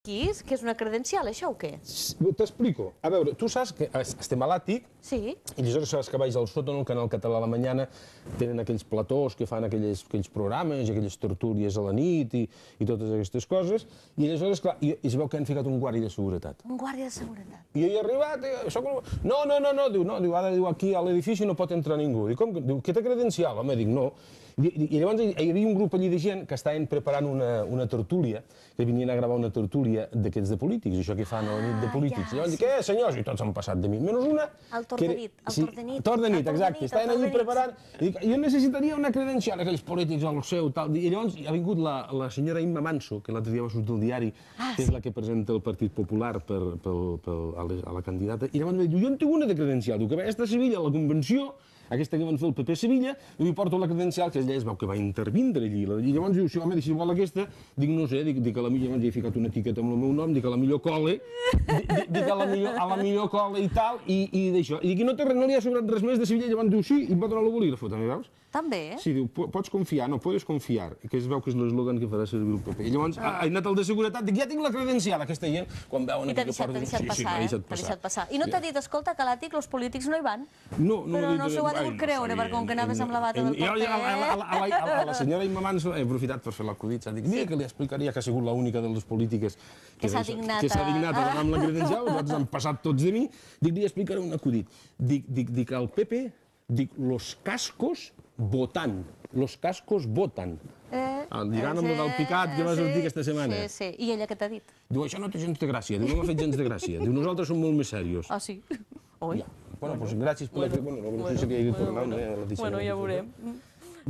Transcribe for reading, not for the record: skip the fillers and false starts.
Que és una credencial, això o què? T'explico. A veure, tu saps que estem a l'àtic, Sí. i aleshores saps que baix al sòtano, el canal català a la mañana, tenen aquells platós que fan aquells programes, aquelles tertúlies a la nit i totes aquestes coses, i aleshores, clar, i es veu que han ficat un guàrdia de seguretat. Un guàrdia de seguretat. I jo he arribat, diu, ara aquí a l'edifici no pot entrar ningú. Diu, com? Diu, què té credencial? Home, dic, no. I llavors hi havia un grup allí de gent que estaven preparant una tertúlia, que venien a gravar una tertúlia d'aquests de polítics, això que fan a la nit de polítics. I llavors dic, senyors? I tots han passat de mi, menys una... El torn de nit, torn de nit, exacte. Estaven allí preparant, i dic, jo necessitaria una credencial, aquells polítics al seu, tal. I llavors ha vingut la senyora Imma Manso, que l'altre dia va sortir al diari, que és la que presenta el Partit Popular a la candidata, i llavors em diu, jo en tinc una de credencial, diu que vaig estar a Sevilla a la convenció, aquesta que van fer el PP a Sevilla, i li porto la credencial, que ella es veu que va intervindre allí. I llavors diu, home, si vol aquesta, dic, no sé, dic que a la millor, he ficat una etiqueta amb el meu nom, dic a la millor cole, dic a la millor cole i tal, i d'això. I dic, no li ha sobrat res més de Sevilla, llavors diu, sí, i em va donar el bolígrafo, també, veus? També? Sí, diu, pots confiar, no puedes confiar, que es veu que és l'eslògan que farà servir el PP. I llavors ha anat al de seguretat, dic, ja tinc la credencial, aquesta gent, quan veuen... I t'ha deixat passar. I no t'ha dit, escolta, que a l'àtic els polítics no hi van? No, però no s'ho ha degut creure, perquè com que anaves amb la bata del paper... A la senyora Imma Manso he aprofitat per fer l'acudit, s'ha dit, mira que li explicaria que ha sigut l'única de les polítiques que s'ha dignat a donar amb la credencial, nosaltres han passat tots de mi, dic, li explicaré un acudit. Dic al PP, dic, los cascos votan, los cascos votan. Lligant amb el del picat que va sortir aquesta setmana. Sí, i ella què t'ha dit? Diu, això no té gens de gràcia, diu, no m'ha fet gens de gràcia, diu, nosaltres som molt més serios. Ah, sí? Oi? Bueno, doncs gràcies per la... Bueno, no sé si havia dit per anar, no? Bueno, ja veurem.